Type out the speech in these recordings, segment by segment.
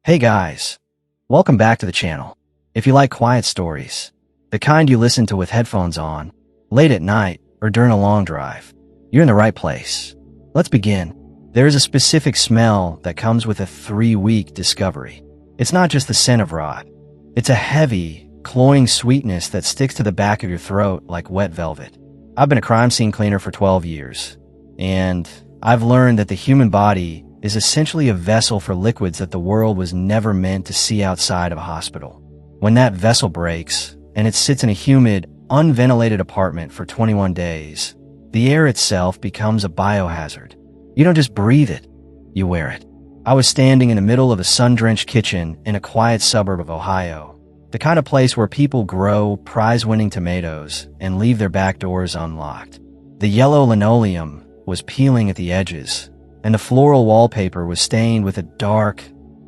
Hey guys, welcome back to the channel. If you like quiet stories, the kind you listen to with headphones on, late at night, or during a long drive, you're in the right place. Let's begin. There is a specific smell that comes with a 3-week discovery. It's not just the scent of rot. It's a heavy, cloying sweetness that sticks to the back of your throat like wet velvet. I've been a crime scene cleaner for 12 years, and I've learned that the human body is essentially a vessel for liquids that the world was never meant to see outside of a hospital. When that vessel breaks, and it sits in a humid, unventilated apartment for 21 days, the air itself becomes a biohazard. You don't just breathe it, you wear it. I was standing in the middle of a sun-drenched kitchen in a quiet suburb of Ohio, the kind of place where people grow prize-winning tomatoes and leave their back doors unlocked. The yellow linoleum was peeling at the edges, and the floral wallpaper was stained with a dark,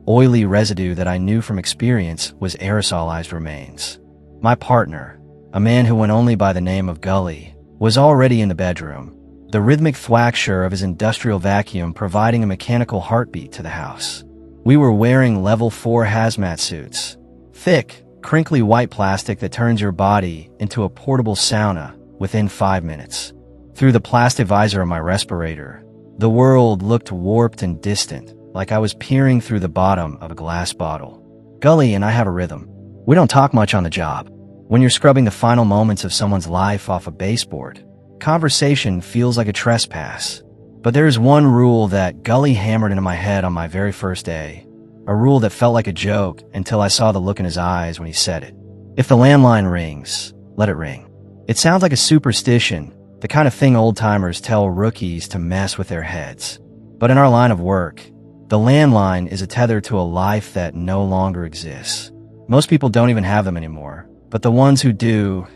oily residue that I knew from experience was aerosolized remains. My partner, a man who went only by the name of Gully, was already in the bedroom, the rhythmic thwackshire of his industrial vacuum providing a mechanical heartbeat to the house. We were wearing level 4 hazmat suits, thick, crinkly white plastic that turns your body into a portable sauna within 5 minutes. Through the plastic visor of my respirator, the world looked warped and distant, like I was peering through the bottom of a glass bottle. Gully and I have a rhythm. We don't talk much on the job. When you're scrubbing the final moments of someone's life off a baseboard, conversation feels like a trespass. But there is one rule that Gully hammered into my head on my very first day, a rule that felt like a joke until I saw the look in his eyes when he said it. If the landline rings, let it ring. It sounds like a superstition, the kind of thing old-timers tell rookies to mess with their heads. But in our line of work, the landline is a tether to a life that no longer exists. Most people don't even have them anymore, but the ones who do,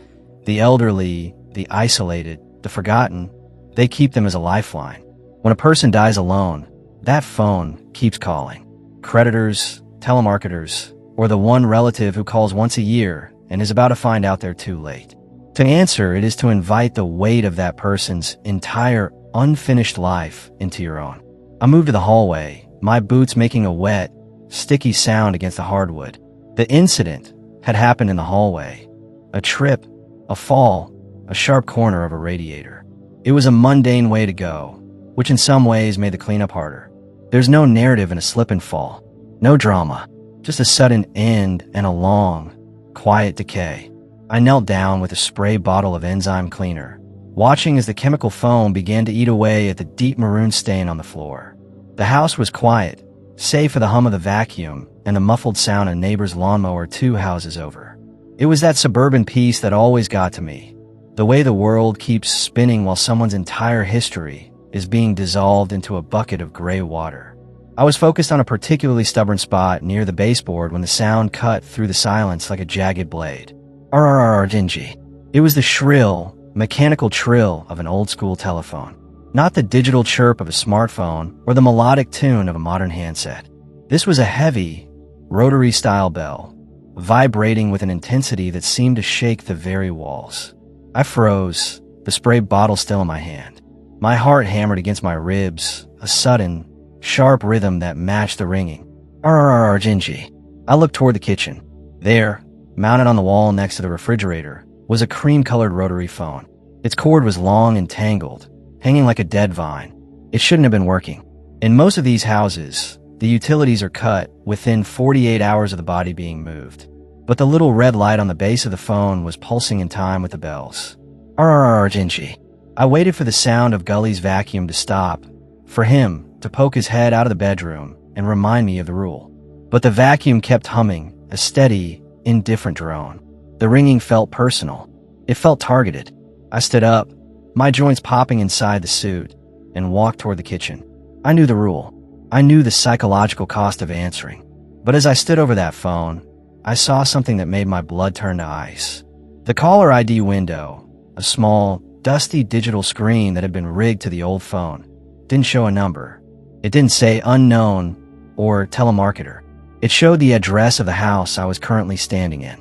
the elderly, the isolated, the forgotten, they keep them as a lifeline. When a person dies alone, that phone keeps calling. Creditors, telemarketers, or the one relative who calls once a year and is about to find out they're too late. To answer it is to invite the weight of that person's entire unfinished life into your own. I moved to the hallway, my boots making a wet, sticky sound against the hardwood. The incident had happened in the hallway. A trip, a fall, a sharp corner of a radiator. It was a mundane way to go, which in some ways made the cleanup harder. There's no narrative in a slip and fall, no drama, just a sudden end and a long, quiet decay. I knelt down with a spray bottle of enzyme cleaner, watching as the chemical foam began to eat away at the deep maroon stain on the floor. The house was quiet, save for the hum of the vacuum and the muffled sound of a neighbor's lawnmower 2 houses over. It was that suburban peace that always got to me, the way the world keeps spinning while someone's entire history is being dissolved into a bucket of gray water. I was focused on a particularly stubborn spot near the baseboard when the sound cut through the silence like a jagged blade. Dingy. It was the shrill, mechanical trill of an old-school telephone, not the digital chirp of a smartphone or the melodic tune of a modern handset. This was a heavy, rotary-style bell, vibrating with an intensity that seemed to shake the very walls. I froze, the spray bottle still in my hand. My heart hammered against my ribs, a sudden, sharp rhythm that matched the ringing. Dingy. I looked toward the kitchen. There, mounted on the wall next to the refrigerator, was a cream-colored rotary phone. Its cord was long and tangled, hanging like a dead vine. It shouldn't have been working. In most of these houses, the utilities are cut within 48 hours of the body being moved. But the little red light on the base of the phone was pulsing in time with the bells. Dingy. I waited for the sound of Gully's vacuum to stop, for him to poke his head out of the bedroom and remind me of the rule. But the vacuum kept humming, a steady, indifferent drone. The ringing felt personal. It felt targeted. I stood up, my joints popping inside the suit, and walked toward the kitchen. I knew the rule. I knew the psychological cost of answering. But as I stood over that phone, I saw something that made my blood turn to ice. The caller ID window, a small, dusty digital screen that had been rigged to the old phone, didn't show a number. It didn't say unknown or telemarketer. It showed the address of the house I was currently standing in.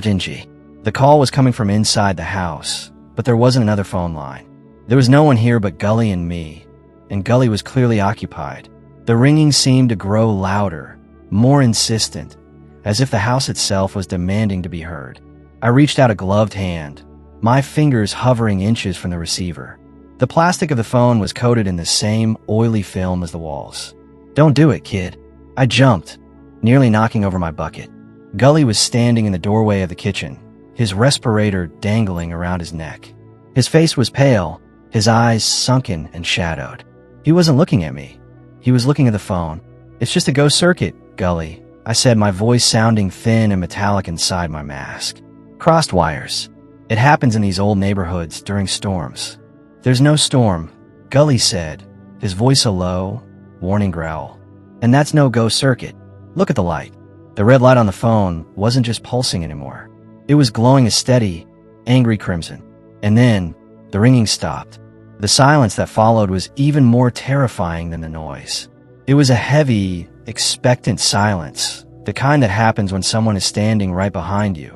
Dingy. The call was coming from inside the house, but there wasn't another phone line. There was no one here but Gully and me, and Gully was clearly occupied. The ringing seemed to grow louder, more insistent, as if the house itself was demanding to be heard. I reached out a gloved hand, my fingers hovering inches from the receiver. The plastic of the phone was coated in the same oily film as the walls. "Don't do it, kid." I jumped, nearly knocking over my bucket. Gully was standing in the doorway of the kitchen, his respirator dangling around his neck. His face was pale, his eyes sunken and shadowed. He wasn't looking at me. He was looking at the phone. "It's just a ghost circuit, Gully," I said, my voice sounding thin and metallic inside my mask. "Crossed wires. It happens in these old neighborhoods during storms." "There's no storm," Gully said, his voice a low, warning growl. "And that's no ghost circuit. Look at the light." The red light on the phone wasn't just pulsing anymore. It was glowing a steady, angry crimson. And then, the ringing stopped. The silence that followed was even more terrifying than the noise. It was a heavy, expectant silence, the kind that happens when someone is standing right behind you,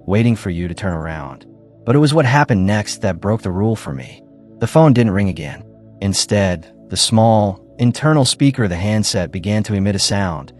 waiting for you to turn around. But it was what happened next that broke the rule for me. The phone didn't ring again. Instead, the small, internal speaker of the handset began to emit a sound,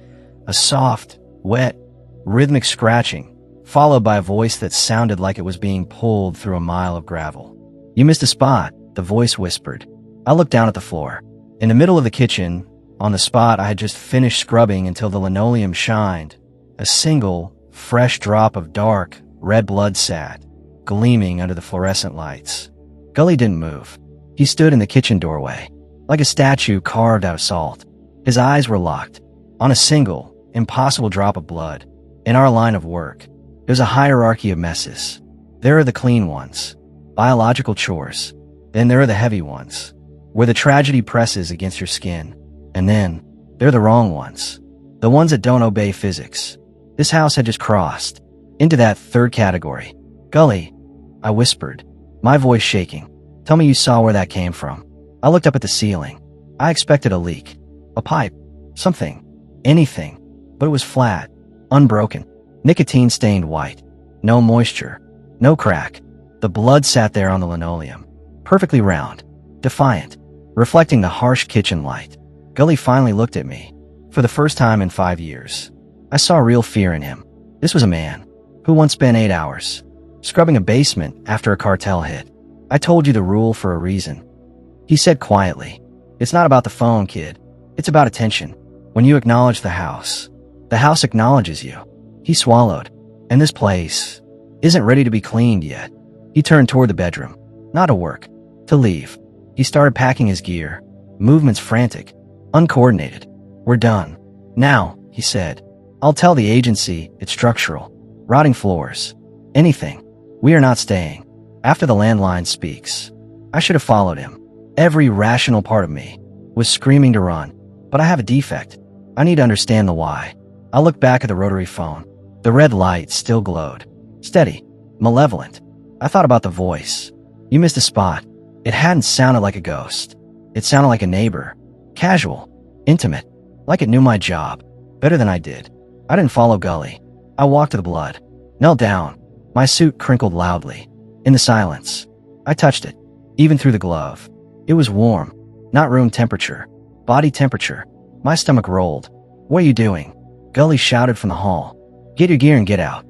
a soft, wet, rhythmic scratching, followed by a voice that sounded like it was being pulled through a mile of gravel. "You missed a spot," the voice whispered. I looked down at the floor. In the middle of the kitchen, on the spot I had just finished scrubbing until the linoleum shined, a single, fresh drop of dark, red blood sat, gleaming under the fluorescent lights. Gully didn't move. He stood in the kitchen doorway, like a statue carved out of salt. His eyes were locked on a single, impossible drop of blood. In our line of work, there's a hierarchy of messes. There are the clean ones, biological chores. Then there are the heavy ones, where the tragedy presses against your skin. And then, there are the wrong ones, the ones that don't obey physics. This house had just crossed into that third category. "Gully," I whispered, my voice shaking. "Tell me you saw where that came from." I looked up at the ceiling. I expected a leak, a pipe, something, anything, but it was flat, unbroken, nicotine-stained white. No moisture, no crack. The blood sat there on the linoleum, perfectly round, defiant, reflecting the harsh kitchen light. Gully finally looked at me. For the first time in 5 years, I saw real fear in him. This was a man who once spent 8 hours scrubbing a basement after a cartel hit. "I told you the rule for a reason," he said quietly. "It's not about the phone, kid. It's about attention. When you acknowledge the house acknowledges you." He swallowed. "And this place isn't ready to be cleaned yet." He turned toward the bedroom. Not to work, to leave. He started packing his gear, movements frantic, uncoordinated. "We're done. Now," he said. "I'll tell the agency it's structural. Rotting floors. Anything. We are not staying." After the landline speaks, I should have followed him. Every rational part of me was screaming to run. But I have a defect. I need to understand the why. I looked back at the rotary phone. The red light still glowed. Steady. Malevolent. I thought about the voice. "You missed a spot." It hadn't sounded like a ghost. It sounded like a neighbor. Casual. Intimate. Like it knew my job better than I did. I didn't follow Gully. I walked to the blood. Knelt down. My suit crinkled loudly. In the silence, I touched it. Even through the glove. It was warm. Not room temperature. Body temperature. My stomach rolled. "What are you doing?" Gully shouted from the hall. "Get your gear and get out."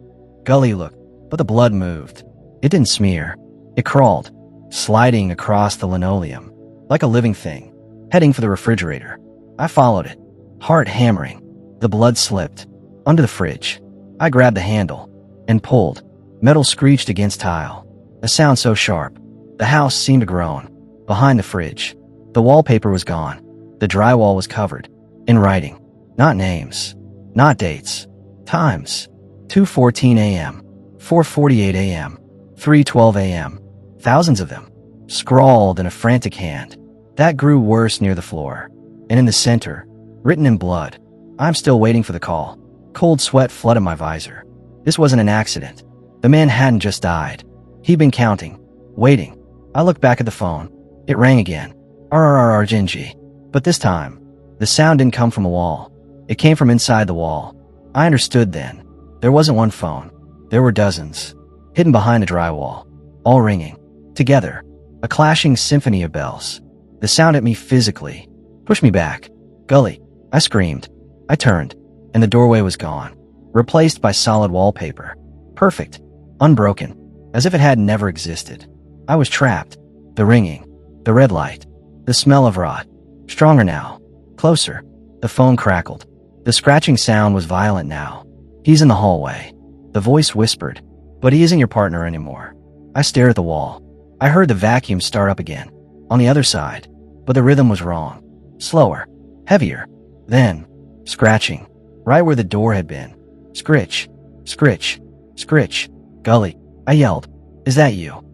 Gully looked, but the blood moved. It didn't smear. It crawled, sliding across the linoleum, like a living thing, heading for the refrigerator. I followed it, heart hammering. The blood slipped. Under the fridge. I grabbed the handle and pulled. Metal screeched against tile. A sound so sharp. The house seemed to groan. Behind the fridge, the wallpaper was gone. The drywall was covered. In writing. Not names. Not dates. Times. 2:14 a.m. 4:48 a.m. 3:12 a.m. Thousands of them. Scrawled in a frantic hand. That grew worse near the floor. And in the center, written in blood, "I'm still waiting for the call." Cold sweat flooded my visor. This wasn't an accident. The man hadn't just died. He'd been counting. Waiting. I looked back at the phone. It rang again. RRRRGNG. But this time, the sound didn't come from a wall. It came from inside the wall. I understood then. There wasn't one phone. There were dozens. Hidden behind the drywall. All ringing. Together. A clashing symphony of bells. The sound hit me physically. Pushed me back. "Gully." I screamed. I turned. and the doorway was gone, replaced by solid wallpaper. Perfect. Unbroken. As if it had never existed. I was trapped. The ringing. The red light. The smell of rot. Stronger now. Closer. The phone crackled. The scratching sound was violent now. He's in the hallway. The voice whispered, but he isn't your partner anymore. I stared at the wall. I heard the vacuum start up again. On the other side. But the rhythm was wrong. Slower. Heavier. Then, scratching. Right where the door had been. Scritch. Scritch. Scritch. Gully. I yelled. Is that you?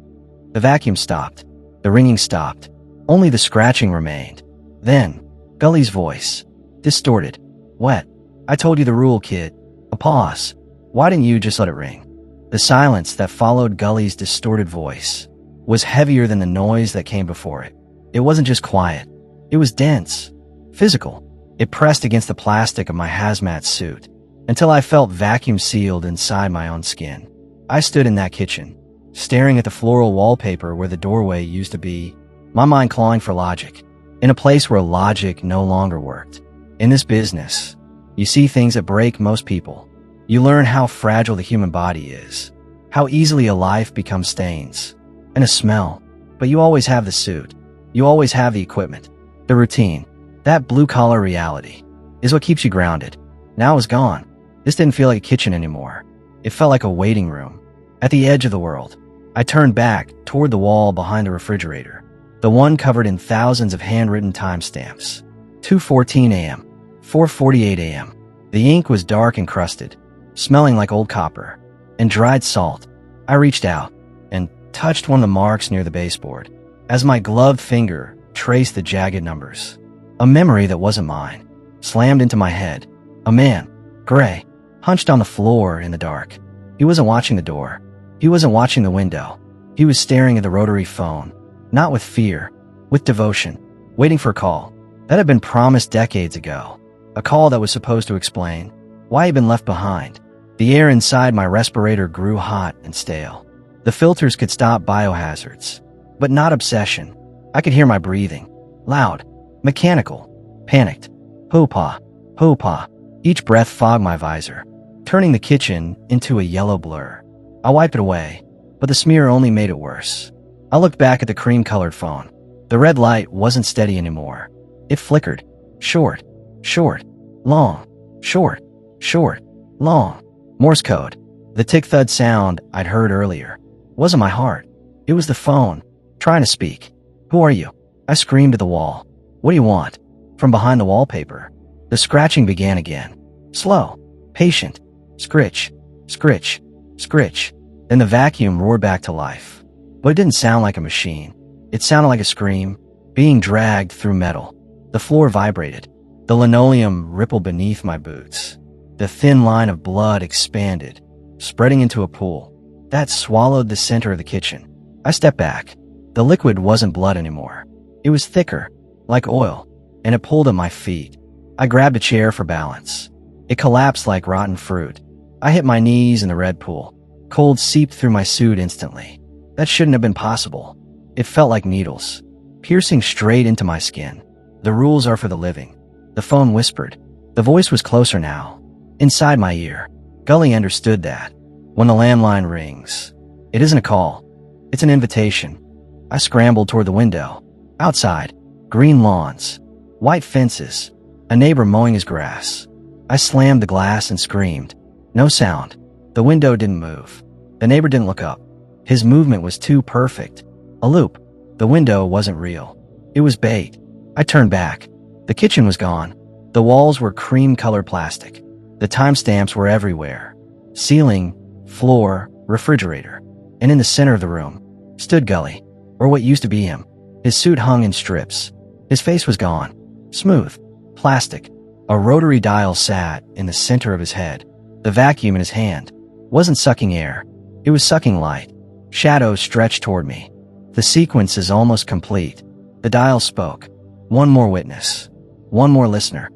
The vacuum stopped. The ringing stopped. Only the scratching remained. Then, Gully's voice. Distorted. Wet. I told you the rule, kid. A pause. Why didn't you just let it ring? The silence that followed Gully's distorted voice was heavier than the noise that came before it. It wasn't just quiet. It was dense. Physical. It pressed against the plastic of my hazmat suit until I felt vacuum sealed inside my own skin. I stood in that kitchen, staring at the floral wallpaper where the doorway used to be, my mind clawing for logic, in a place where logic no longer worked. In this business, you see things that break most people. You learn how fragile the human body is, how easily a life becomes stains, and a smell. But you always have the suit. You always have the equipment. The routine, that blue-collar reality, is what keeps you grounded. Now it was gone. This didn't feel like a kitchen anymore. It felt like a waiting room. At the edge of the world, I turned back toward the wall behind the refrigerator, the one covered in thousands of handwritten timestamps. 2:14 a.m., 4:48 a.m. The ink was dark and crusted, smelling like old copper and dried salt. I reached out and touched one of the marks near the baseboard as my gloved finger traced the jagged numbers. A memory that wasn't mine slammed into my head. A man, gray, hunched on the floor in the dark. He wasn't watching the door. He wasn't watching the window. He was staring at the rotary phone, not with fear, with devotion, waiting for a call that had been promised decades ago. A call that was supposed to explain why he'd been left behind. The air inside my respirator grew hot and stale. The filters could stop biohazards, but not obsession. I could hear my breathing. Loud, mechanical, panicked. Hoo-pa, hoo-pa. Each breath fogged my visor, turning the kitchen into a yellow blur. I wiped it away, but the smear only made it worse. I looked back at the cream-colored phone. The red light wasn't steady anymore. It flickered. Short, short, long, short, short, long. Morse code. The tick-thud sound I'd heard earlier wasn't my heart. It was the phone, trying to speak. Who are you? I screamed at the wall. What do you want? From behind the wallpaper, the scratching began again. Slow, patient. Scritch, scritch, scritch. Then the vacuum roared back to life. But it didn't sound like a machine. It sounded like a scream, being dragged through metal. The floor vibrated. The linoleum rippled beneath my boots. The thin line of blood expanded, spreading into a pool that swallowed the center of the kitchen. I stepped back. The liquid wasn't blood anymore. It was thicker, like oil, and it pulled at my feet. I grabbed a chair for balance. It collapsed like rotten fruit. I hit my knees in the red pool. Cold seeped through my suit instantly. That shouldn't have been possible. It felt like needles, piercing straight into my skin. The rules are for the living. The phone whispered. The voice was closer now, inside my ear. Gully understood that. When the landline rings, it isn't a call. It's an invitation. I scrambled toward the window. Outside, green lawns, white fences, a neighbor mowing his grass. I slammed the glass and screamed. No sound. The window didn't move. The neighbor didn't look up. His movement was too perfect. A loop. The window wasn't real. It was bait. I turned back. The kitchen was gone. The walls were cream-colored plastic. The timestamps were everywhere. Ceiling, floor, refrigerator. And in the center of the room stood Gully, or what used to be him. His suit hung in strips. His face was gone. Smooth. Plastic. A rotary dial sat in the center of his head. The vacuum in his hand wasn't sucking air. It was sucking light. Shadows stretched toward me. The sequence is almost complete. The dial spoke. One more witness. One more listener.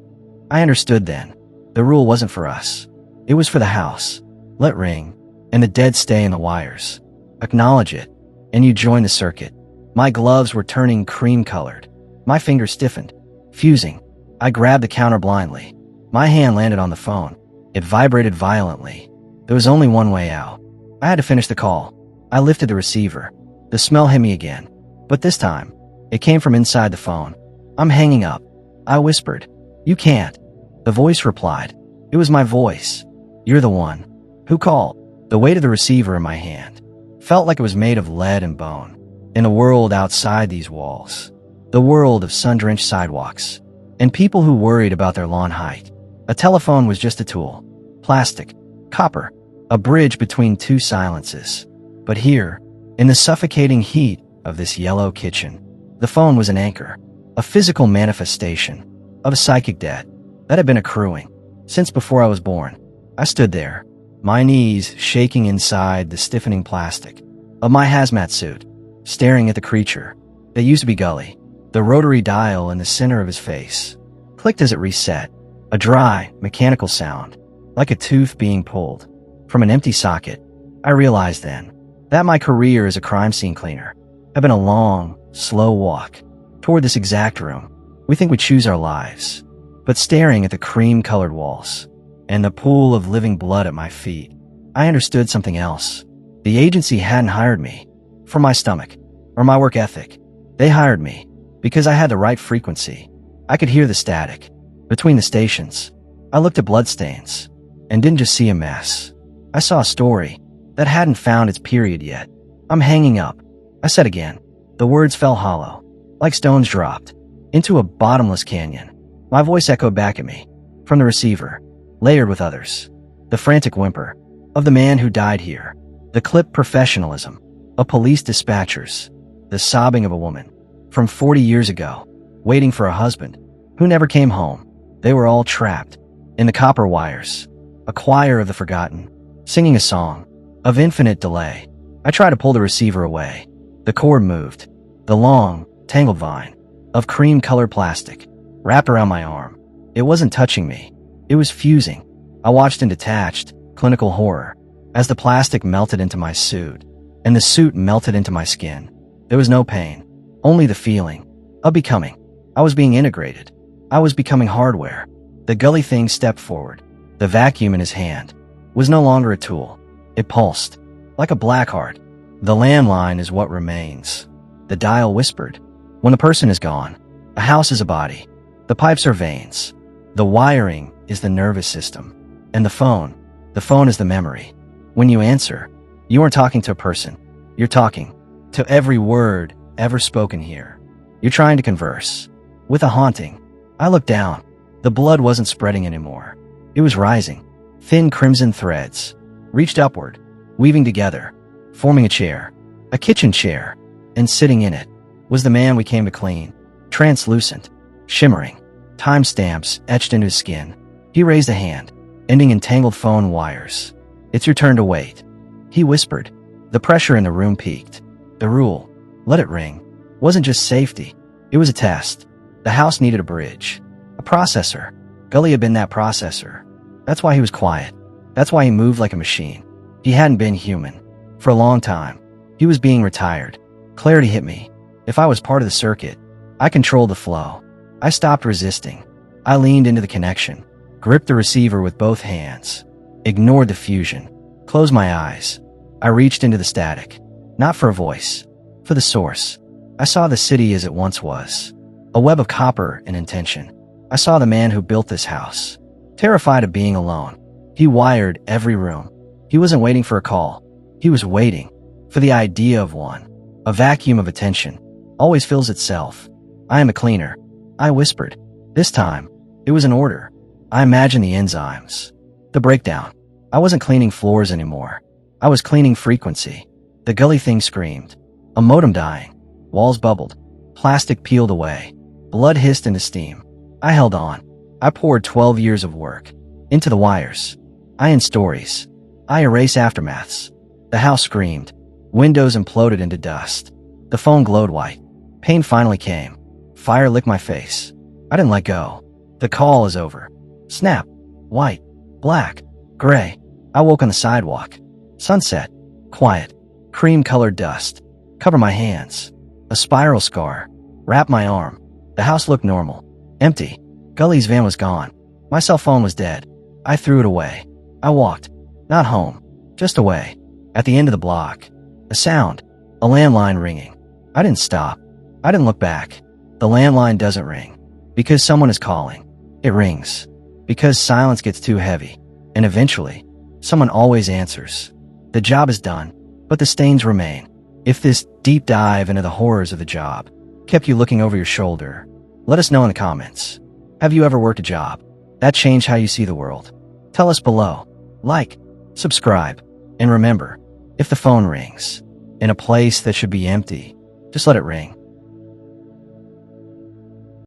I understood then. The rule wasn't for us. It was for the house. Let ring, and the dead stay in the wires. Acknowledge it, and you join the circuit. My gloves were turning cream-colored. My fingers stiffened, fusing. I grabbed the counter blindly. My hand landed on the phone. It vibrated violently. There was only one way out. I had to finish the call. I lifted the receiver. The smell hit me again. But this time, it came from inside the phone. "I'm hanging up." I whispered. "You can't." The voice replied. It was my voice. "You're the one." "Who called?" The weight of the receiver in my hand felt like it was made of lead and bone. In a world outside these walls, the world of sun-drenched sidewalks, and people who worried about their lawn height, a telephone was just a tool. Plastic, copper, a bridge between two silences. But here, in the suffocating heat of this yellow kitchen, the phone was an anchor, a physical manifestation of a psychic debt that had been accruing since before I was born. I stood there, my knees shaking inside the stiffening plastic of my hazmat suit, staring at the creature that used to be Gully. The rotary dial in the center of his face clicked as it reset, a dry, mechanical sound, like a tooth being pulled from an empty socket. I realized then that my career as a crime scene cleaner had been a long, slow walk toward this exact room. We think we choose our lives, but staring at the cream-colored walls and the pool of living blood at my feet, I understood something else. The agency hadn't hired me for my stomach or my work ethic. They hired me because I had the right frequency. I could hear the static between the stations. I looked at bloodstains and didn't just see a mess. I saw a story that hadn't found its period yet. "I'm hanging up," I said again. The words fell hollow, like stones dropped into a bottomless canyon. My voice echoed back at me from the receiver, layered with others. The frantic whimper of the man who died here, the clipped professionalism of police dispatchers, the sobbing of a woman from 40 years ago, waiting for a husband who never came home. They were all trapped in the copper wires, a choir of the forgotten, singing a song of infinite delay. I tried to pull the receiver away. The cord moved. The long, tangled vine of cream-colored plastic wrapped around my arm. It wasn't touching me. It was fusing. I watched in detached, clinical horror as the plastic melted into my suit, and the suit melted into my skin. There was no pain, only the feeling of becoming. I was being integrated. I was becoming hardware. The Gully thing stepped forward. The vacuum in his hand was no longer a tool. It pulsed, like a black heart. "The landline is what remains," the dial whispered. "When the person is gone, a house is a body. The pipes are veins. The wiring is the nervous system. And the phone is the memory. When you answer, you aren't talking to a person. You're talking to every word ever spoken here. You're trying to converse with a haunting." I looked down. The blood wasn't spreading anymore. It was rising. Thin crimson threads reached upward, weaving together, forming a chair, a kitchen chair, and sitting in it was the man we came to clean, translucent, shimmering, timestamps etched into his skin. He raised a hand, ending in tangled phone wires. "It's your turn to wait," he whispered. The pressure in the room peaked. The rule, "let it ring," wasn't just safety. It was a test. The house needed a bridge, a processor. Gully had been that processor. That's why he was quiet. That's why he moved like a machine. He hadn't been human for a long time. He was being retired. Clarity hit me. If I was part of the circuit, I controlled the flow. I stopped resisting. I leaned into the connection, gripped the receiver with both hands, ignored the fusion, closed my eyes. I reached into the static, not for a voice, for the source. I saw the city as it once was, a web of copper and intention. I saw the man who built this house, terrified of being alone. He wired every room. He wasn't waiting for a call. He was waiting for the idea of one. A vacuum of attention always fills itself. "I am a cleaner," I whispered. This time, it was an order. I imagined the enzymes, the breakdown. I wasn't cleaning floors anymore. I was cleaning frequency. The Gully thing screamed. A modem dying. Walls bubbled. Plastic peeled away. Blood hissed into steam. I held on. I poured 12 years of work into the wires. I end stories. I erase aftermaths. The house screamed. Windows imploded into dust. The phone glowed white. Pain finally came. Fire licked my face. I didn't let go. The call is over. Snap. White. Black. Gray. I woke on the sidewalk. Sunset. Quiet. Cream-colored dust. Cover my hands. A spiral scar. Wrap my arm. The house looked normal. Empty. Gully's van was gone. My cell phone was dead. I threw it away. I walked. Not home. Just away. At the end of the block. A sound. A landline ringing. I didn't stop. I didn't look back. The landline doesn't ring because someone is calling. It rings because silence gets too heavy. And eventually, someone always answers. The job is done, but the stains remain. If this deep dive into the horrors of the job kept you looking over your shoulder, let us know in the comments. Have you ever worked a job that changed how you see the world? Tell us below. Like, subscribe, and remember, if the phone rings in a place that should be empty, just let it ring.